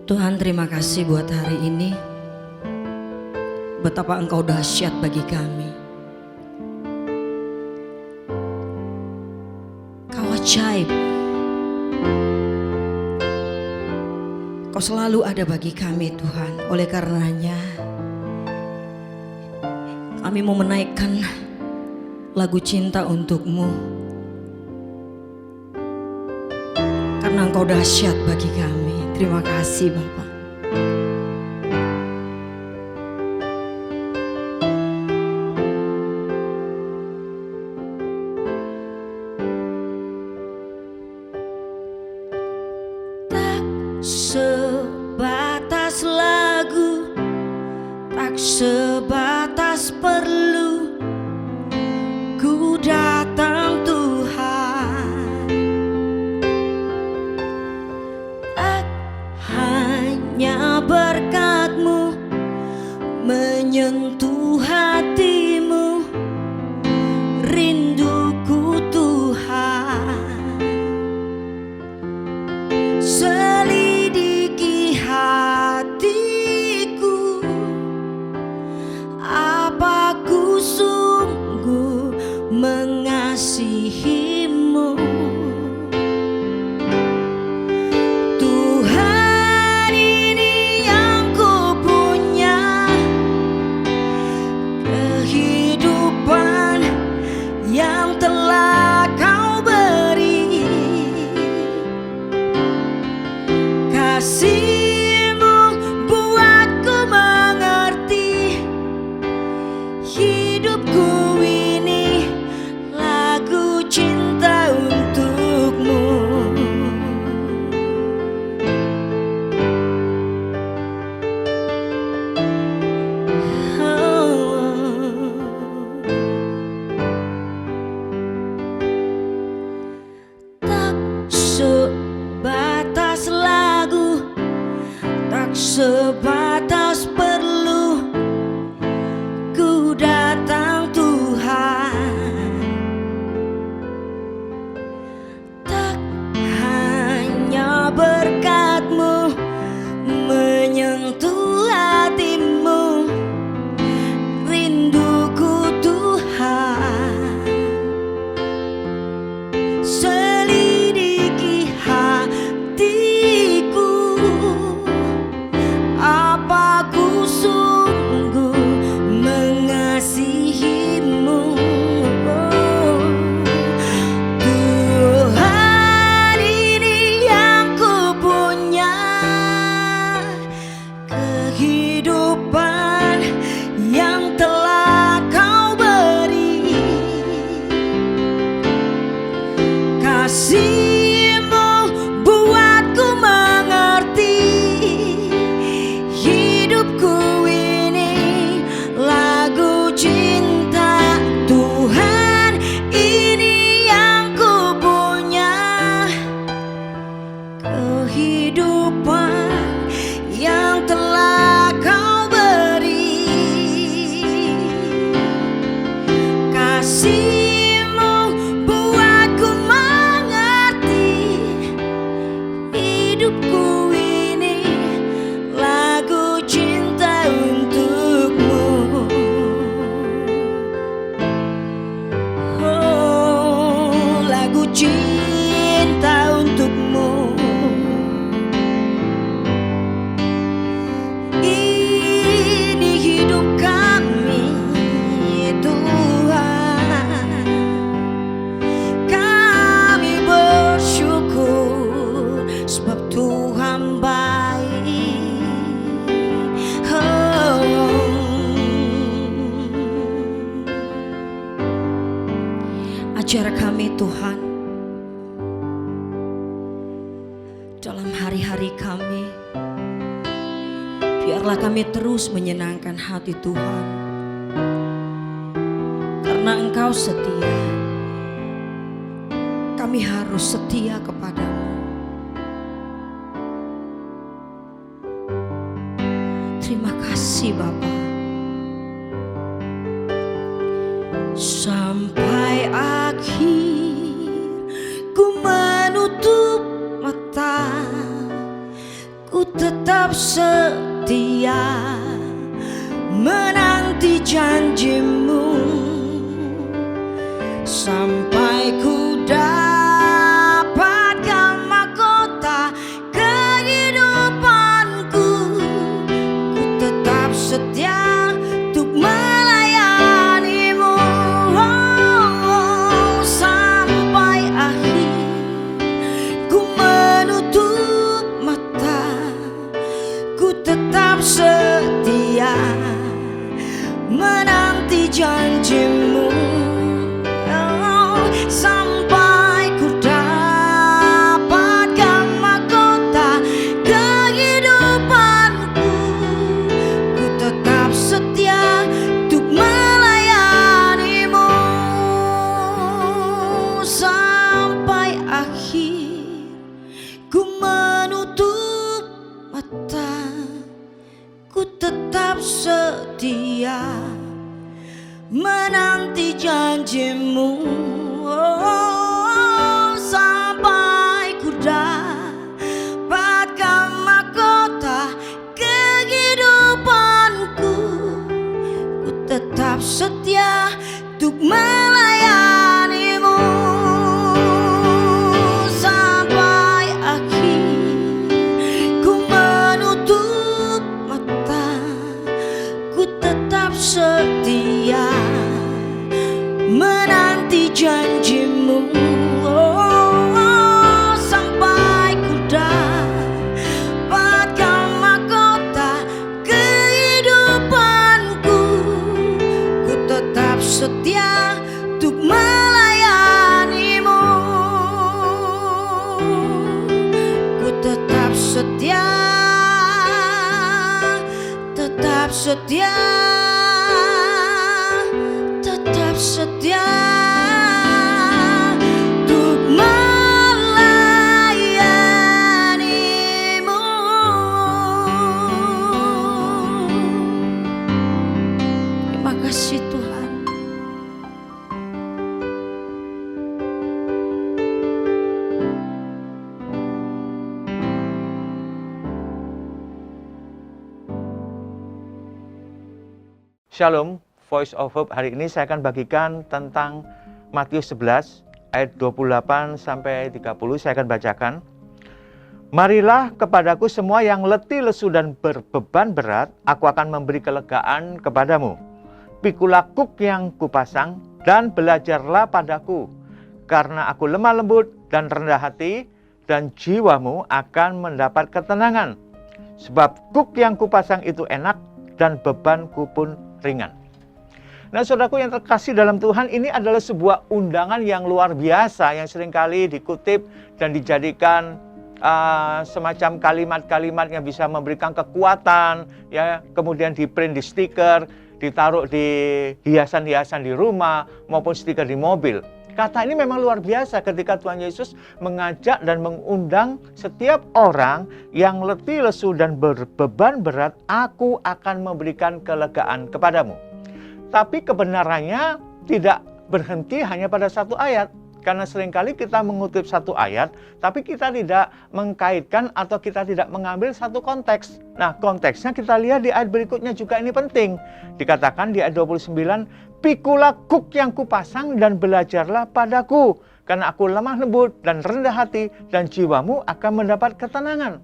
Tuhan, terima kasih buat hari ini. Betapa Engkau dahsyat bagi kami. Kau ajaib. Kau selalu ada bagi kami, Tuhan. Oleh karenanya kami mau menaikkan lagu cinta untuk-Mu, karena Engkau dahsyat bagi kami. Terima kasih Bapak. Tak sebatas lagu, tak sebatas perlu, ku datang Tuhan. Tak hanya berkat-Mu menyentuh hatimu, rinduku Tuhan. Selidiki hatiku, apa ku sungguh mengasihi-Mu. Tuhan, ini yang ku punya, kehidupan yang telah Kau beri. Kasih-Mu buatku mengerti, hidupku ini lagu cinta untuk-Mu. Tak sebatas lagu, tak sebatas perlu, ku datang Tuhan. Tak hanya berkat-Mu menyentuh hatimu, rinduku Tuhan. Selidiki hatiku, apa ku sungguh mengasihi-Mu. Tuhan, ini yang ku punya, kehidupan yang telah Kau beri. Kasih-Mu buatku mengerti, hidupku ini lagu cinta. Tuhan, ini yang ku punya, kehidupan yang telah Kau beri. Kasih-Mu buatku mengerti, hidupku ini lagu cinta untuk-Mu. Oh, lagu cinta untuk-Mu. Ini hidup kami Tuhan. Kami bersyukur sebab Tuhan baik. Oh. Ajar kami Tuhan, dalam hari-hari kami, biarlah kami terus menyenangkan hati Tuhan, karena Engkau setia. Kami harus setia kepada-Mu. Terima kasih Bapa. Sampai akhir ku menutup mata, ku tetap setia menanti janjimu sampai ku dapatkan mahkota kehidupanku. Ku tetap setia untuk melayanimu sampai akhir. Ku menutup mata, ku tetap setia menanti janjimu sampai ku dapatkan mahkota kehidupanku. Ku tetap setia untuk melayanimu sampai akhir. Ku menutup mata, ku tetap setia menanti janjimu sampai ku dapatkan mahkota kehidupanku. Ku tetap setia untuk melayanimu sampai akhir. Ku menutup mata, ku tetap setia menanti janjimu sampai ku dapatkan mahkota kehidupanku. Ku tetap setia untuk melayanimu. Ku tetap setia, tetap setia, tetap setia untuk melayanimu. Terima kasih Tuhan. Shalom, Voice of Hope. Hari ini saya akan bagikan tentang Matius 11 ayat 28 sampai 30. Saya akan bacakan. Marilah kepadaku semua yang letih, lesu dan berbeban berat, aku akan memberi kelegaan kepadamu. Pikulah kuk yang kupasang dan belajarlah padaku, karena aku lemah lembut dan rendah hati, dan jiwamu akan mendapat ketenangan. Sebab kuk yang kupasang itu enak dan bebanku pun ringan. Nah, saudaraku yang terkasih dalam Tuhan, ini adalah sebuah undangan yang luar biasa yang seringkali dikutip dan dijadikan semacam kalimat-kalimat yang bisa memberikan kekuatan, ya, kemudian di-print di stiker, ditaruh di hiasan-hiasan di rumah maupun stiker di mobil. Kata ini memang luar biasa ketika Tuhan Yesus mengajak dan mengundang setiap orang yang letih, lesu, dan berbeban berat, aku akan memberikan kelegaan kepadamu. Tapi kebenarannya tidak berhenti hanya pada satu ayat. Karena seringkali kita mengutip satu ayat, tapi kita tidak mengkaitkan atau kita tidak mengambil satu konteks. Nah, konteksnya kita lihat di ayat berikutnya juga ini penting. Dikatakan di ayat 29, pikulah kuk yang kupasang dan belajarlah padaku, karena aku lemah lembut dan rendah hati, dan jiwamu akan mendapat ketenangan.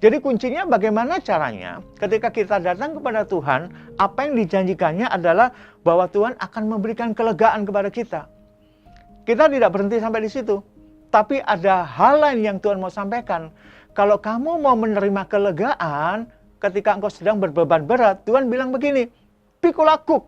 Jadi kuncinya bagaimana caranya ketika kita datang kepada Tuhan, apa yang dijanjikannya adalah bahwa Tuhan akan memberikan kelegaan kepada kita. Kita tidak berhenti sampai di situ, tapi ada hal lain yang Tuhan mau sampaikan. Kalau kamu mau menerima kelegaan ketika engkau sedang berbeban berat, Tuhan bilang begini, pikulah kuk.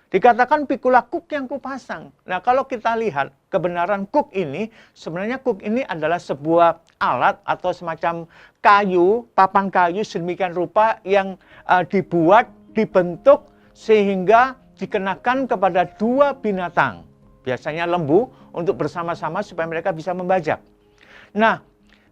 Dikatakan pikulah kuk yang kupasang. Nah, kalau kita lihat kebenaran kuk ini, sebenarnya kuk ini adalah sebuah alat atau semacam kayu, papan kayu sedemikian rupa yang dibuat, dibentuk sehingga dikenakan kepada dua binatang. Biasanya lembu untuk bersama-sama supaya mereka bisa membajak. Nah,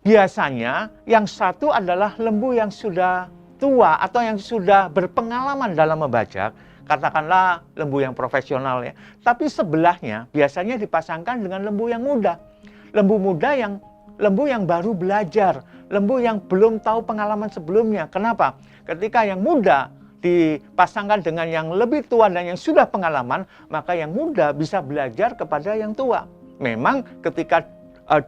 biasanya yang satu adalah lembu yang sudah tua atau yang sudah berpengalaman dalam membajak. Katakanlah lembu yang profesional ya. Tapi sebelahnya biasanya dipasangkan dengan lembu yang muda. Lembu yang baru belajar. lembu yang belum tahu pengalaman sebelumnya. Kenapa? Ketika yang muda dipasangkan dengan yang lebih tua dan yang sudah pengalaman, maka yang muda bisa belajar kepada yang tua. Memang ketika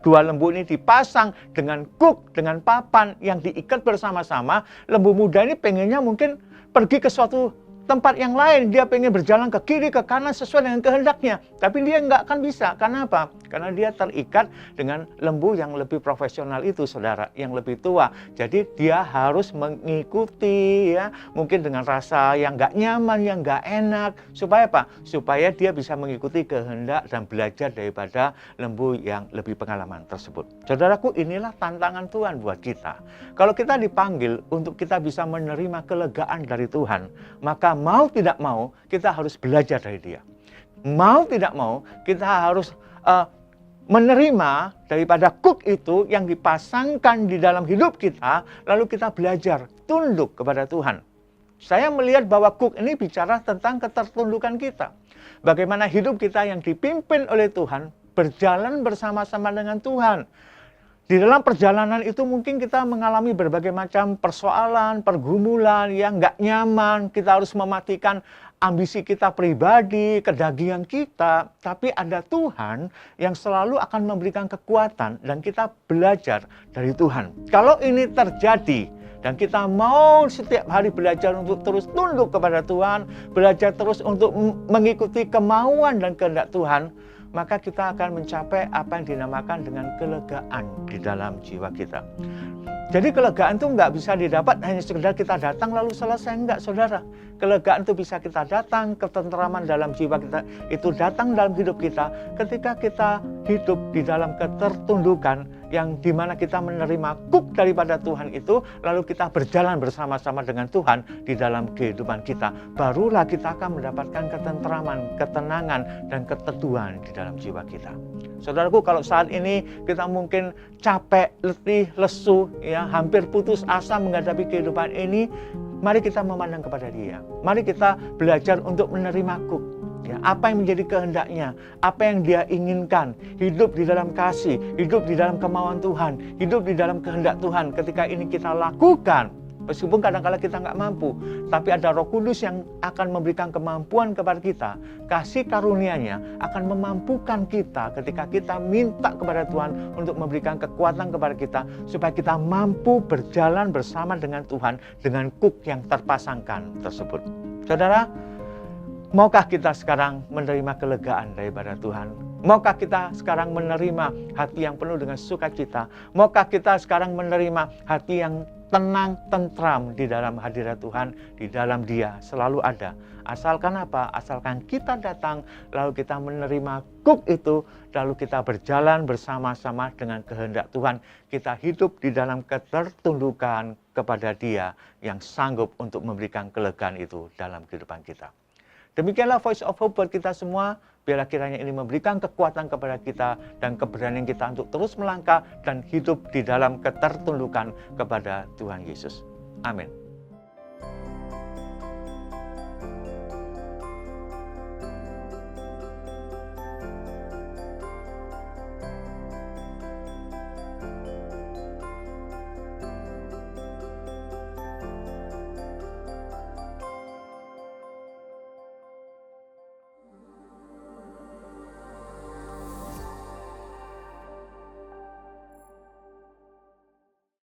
dua lembu ini dipasang dengan kuk, dengan papan yang diikat bersama-sama, lembu muda ini pengennya mungkin pergi ke suatu tempat yang lain. Dia pengen berjalan ke kiri, ke kanan sesuai dengan kehendaknya. Tapi dia nggak akan bisa. Karena apa? Karena dia terikat dengan lembu yang lebih profesional itu, saudara, yang lebih tua. Jadi dia harus mengikuti, ya, mungkin dengan rasa yang nggak nyaman, yang nggak enak. Supaya apa? Supaya dia bisa mengikuti kehendak dan belajar daripada lembu yang lebih pengalaman tersebut. Saudaraku, inilah tantangan Tuhan buat kita. Kalau kita dipanggil untuk kita bisa menerima kelegaan dari Tuhan, maka mau tidak mau kita harus belajar dari dia. Mau tidak mau kita harus menerima daripada kuk itu yang dipasangkan di dalam hidup kita, lalu kita belajar tunduk kepada Tuhan. Saya melihat bahwa kuk ini bicara tentang ketertundukan kita. Bagaimana hidup kita yang dipimpin oleh Tuhan berjalan bersama-sama dengan Tuhan. Di dalam perjalanan itu mungkin kita mengalami berbagai macam persoalan, pergumulan yang nggak nyaman. Kita harus mematikan ambisi kita pribadi, kedagingan kita. Tapi ada Tuhan yang selalu akan memberikan kekuatan dan kita belajar dari Tuhan. Kalau ini terjadi dan kita mau setiap hari belajar untuk terus tunduk kepada Tuhan, belajar terus untuk mengikuti kemauan dan kehendak Tuhan, maka kita akan mencapai apa yang dinamakan dengan kelegaan di dalam jiwa kita. Jadi kelegaan itu nggak bisa didapat hanya sekedar kita datang lalu selesai, enggak, saudara. Kelegaan itu bisa kita datang, ketentraman dalam jiwa kita itu datang dalam hidup kita ketika kita hidup di dalam ketertundukan yang dimana kita menerima kuk daripada Tuhan itu, lalu kita berjalan bersama-sama dengan Tuhan di dalam kehidupan kita. Barulah kita akan mendapatkan ketentraman, ketenangan, dan keteduhan di dalam jiwa kita. Saudaraku, kalau saat ini kita mungkin capek, letih, lesu, ya, hampir putus asa menghadapi kehidupan ini, mari kita memandang kepada Dia. Mari kita belajar untuk menerima kuk. Ya, apa yang menjadi kehendaknya, apa yang Dia inginkan, hidup di dalam kasih, hidup di dalam kemauan Tuhan, hidup di dalam kehendak Tuhan. Ketika ini kita lakukan, meskipun kadang-kala kita nggak mampu, tapi ada Roh Kudus yang akan memberikan kemampuan kepada kita. Kasih karunia-Nya akan memampukan kita ketika kita minta kepada Tuhan untuk memberikan kekuatan kepada kita, supaya kita mampu berjalan bersama dengan Tuhan dengan kuk yang terpasangkan tersebut. Saudara, maukah kita sekarang menerima kelegaan daripada Tuhan? Maukah kita sekarang menerima hati yang penuh dengan sukacita? Maukah kita sekarang menerima hati yang tenang, tentram di dalam hadirat Tuhan, di dalam Dia selalu ada. Asalkan apa? Asalkan kita datang, lalu kita menerima kuk itu, lalu kita berjalan bersama-sama dengan kehendak Tuhan. Kita hidup di dalam ketertundukan kepada Dia yang sanggup untuk memberikan kelegaan itu dalam kehidupan kita. Demikianlah Voice of Hope buat kita semua. Biarlah kiranya ini memberikan kekuatan kepada kita dan keberanian kita untuk terus melangkah dan hidup di dalam ketertundukan kepada Tuhan Yesus. Amin.